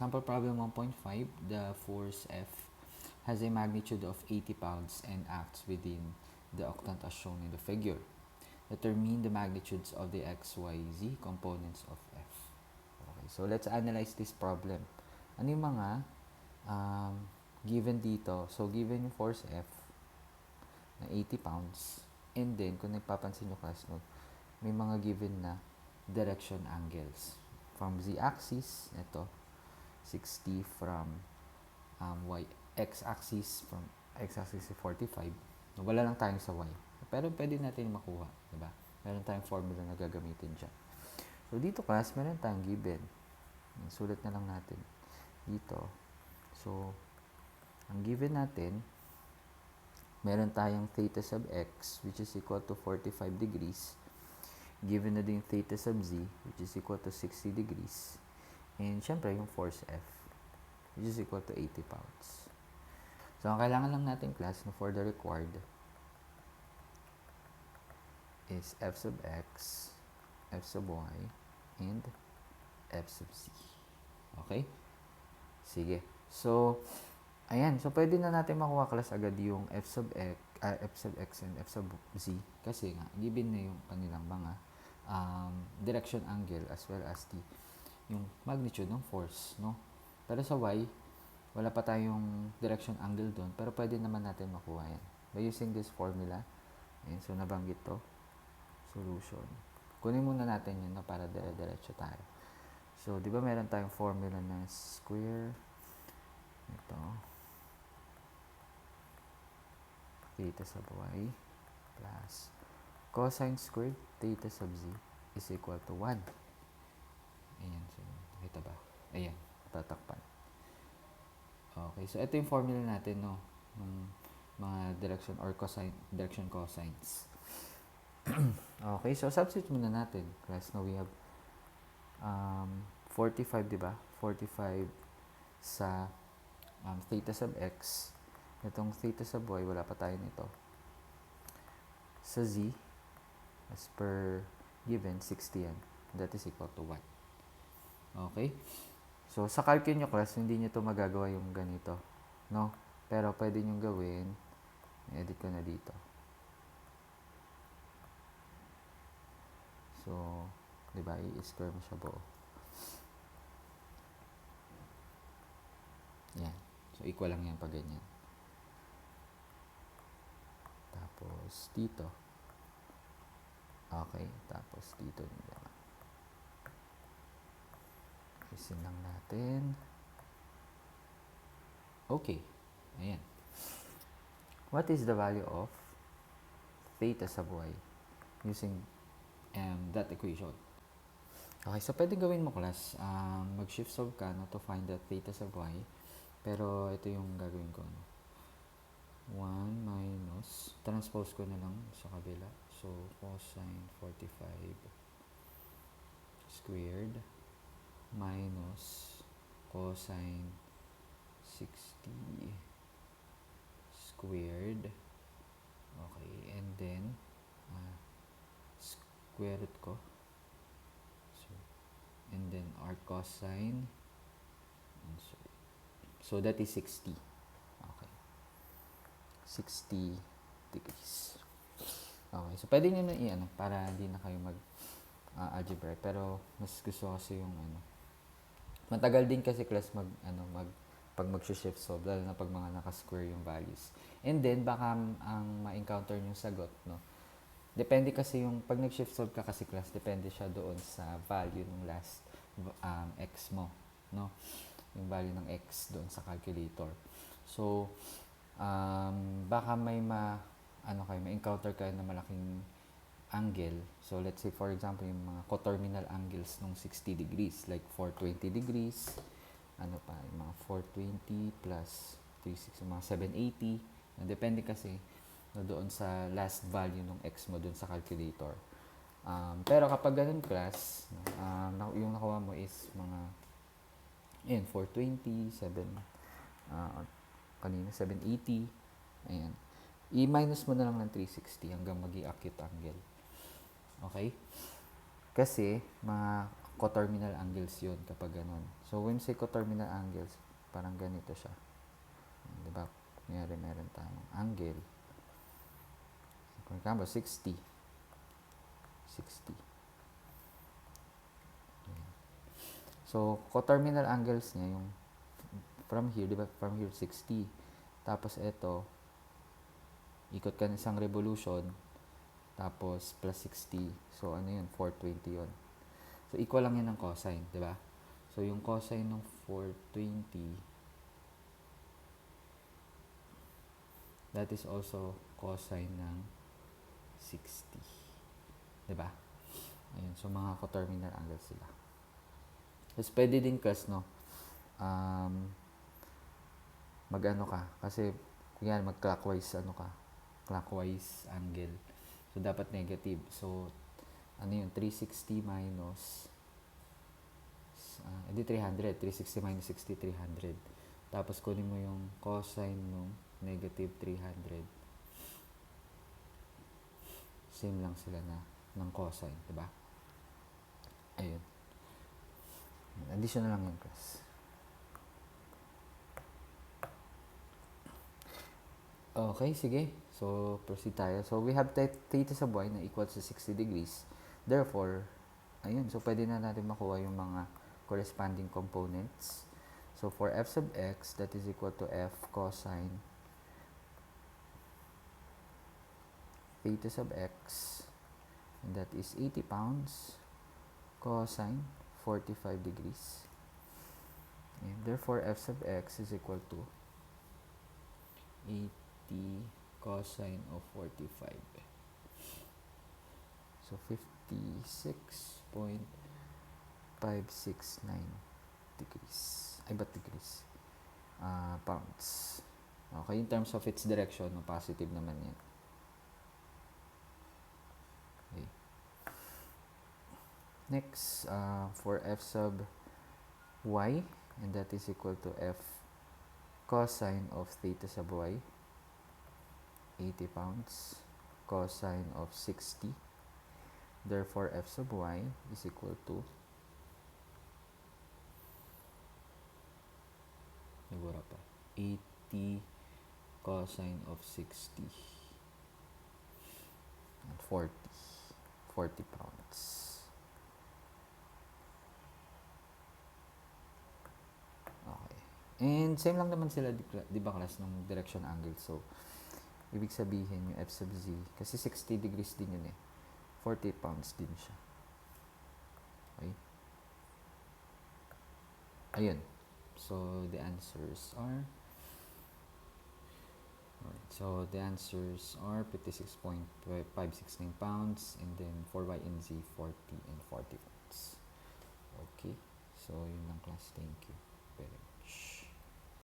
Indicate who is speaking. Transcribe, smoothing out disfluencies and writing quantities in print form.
Speaker 1: Sample problem 1.5, the force F has a magnitude of 80 pounds and acts within the octant as shown in the figure. Determine the magnitudes of the x, y, z components of F. Okay, so let's analyze this problem. Ano yung mga given dito? So, given yung force F na 80 pounds, and then, kung nagpapansin nyo class note, may mga given na direction angles. From z-axis, ito, 60 from x-axis, from x-axis is 45. Wala lang tayong sa y. Pero pwede natin makuha, diba? Meron tayong formula na gagamitin dyan. So, dito class, meron tayong given. Sulat na lang natin dito. So, ang given natin, meron tayong theta sub x, which is equal to 45 degrees. Given na din theta sub z, which is equal to 60 degrees. And syempre, yung force F, which is equal to 80 pounds. So, ang kailangan lang natin class na for the required is F sub x, F sub y, and F sub z. Okay? Sige. So, ayan. So, pwede na natin makuha class agad yung F sub x and F sub z. Kasi nga, given na yung kanilang mga direction angle as well as yung magnitude ng force, no? Pero sa y, wala pa tayong direction angle doon, pero pwede naman natin makuha yan by using this formula. Ayan, so nabanggit to. Solution. Kunin muna natin yun, no, para dire-diretso tayo. So, di ba meron tayong formula na square, ito, theta sub y plus cosine squared theta sub z is equal to 1. Ayan, so, nakita ba? Ayan, tatakpan. Okay, so ito yung formula natin, no, ng mga direction or cosine, direction cosines. Okay, so substitute muna natin. Class, now we have 45, di ba? 45 sa theta sub x. Itong theta sub y, wala pa tayo nito. Sa z, as per given, 60 yan. That is equal to 1. Okay? So, sa calculus nyo class, hindi nyo to magagawa yung ganito. No? Pero pwede nyo gawin. I-edit ko na dito. So, di ba? I-square mo siya buo. Yan. So, equal lang yan pag ganyan. Tapos, dito. Okay. Tapos, dito. Isin lang natin. Okay. Ayan. What is the value of theta sub y using that equation? Okay, so pwede gawin mo class. Mag-shift solve ka, no, to find the theta sub y. Pero ito yung gagawin ko. No? 1 minus, transpose ko na lang sa kabila. So, cosine 45 squared minus cosine 60 squared. Okay, and then square root ko. And then arc cosine. So that is 60. Okay. 60 degrees. Okay, so pwede nyo na i-ano para hindi na kayo mag-algebra. Pero mas gusto kasi yung matagal din kasi class pag mag-shift solve, lalo na pag mga naka-square yung values. And then baka ang ma-encounter yung sagot, no. Depende kasi yung pag nag-shift solve ka kasi class, depende siya doon sa value ng last x mo, no. Yung value ng x doon sa calculator. So, baka may ma-encounter kayo na malaking angle. So, let's say for example, yung mga coterminal angles ng 60 degrees, like 420 degrees, yung mga 420 plus 360, mga 780. Depende kasi doon sa last value ng x mo doon sa calculator. Pero kapag ganun class, yung nakuha mo is mga 420, kanina 780, ayan. I-minus mo na lang ng 360 hanggang mag-i-acute angle. Okay? Kasi, coterminal angles yun kapag ganun. So, when say coterminal angles, parang ganito siya. Diba? Kunyari, meron tayong angle. For example, 60. 60. So, coterminal angles niya yung from here, diba? From here, 60. Tapos, ito, ikot ka ng isang revolution, tapos plus 60. So, ano yun? 420 yun. So, equal lang yan ng cosine, diba? So, yung cosine ng 420, that is also cosine ng 60. Diba? Ayun. So, mga coterminal angles sila. Tapos, pwede din class, no? Mag-ano ka. Kasi, kunyari, mag-clockwise, clockwise angle. So, dapat negative. So, ano yun? 360 minus, edi 300. 360 minus 60, 300. Tapos, kunin mo yung cosine ng negative 300. Same lang sila ng cosine, diba? Ayun. Additional lang yung class. Okay, sige. So, proceed tayo. So, we have theta sub y na equal to 60 degrees. Therefore, ayun. So, pwede na natin makuha yung mga corresponding components. So, for f sub x, that is equal to f cosine theta sub x. And that is 80 pounds cosine 45 degrees. And therefore, f sub x is equal to 80 cosine of 45. So, 56.569 degrees. Ay, ba't degrees? Pounds. Okay, in terms of its direction, no, positive naman yan. Okay. Next, for f sub y, and that is equal to f cosine of theta sub y, 80 pounds cosine of 60. Therefore, f sub y is equal to, nabura pa, 80 cosine of 60 and 40 pounds. Okay. And same lang naman sila, di ba class, ng direction angle. So, ibig sabihin yung f sub z, kasi 60 degrees din yun 40 pounds din siya. Okay. Ayun. So, the answers are 56.569 pounds, and then for y and z, 40 and 40 pounds. Okay. So, yun lang class. Thank you very much.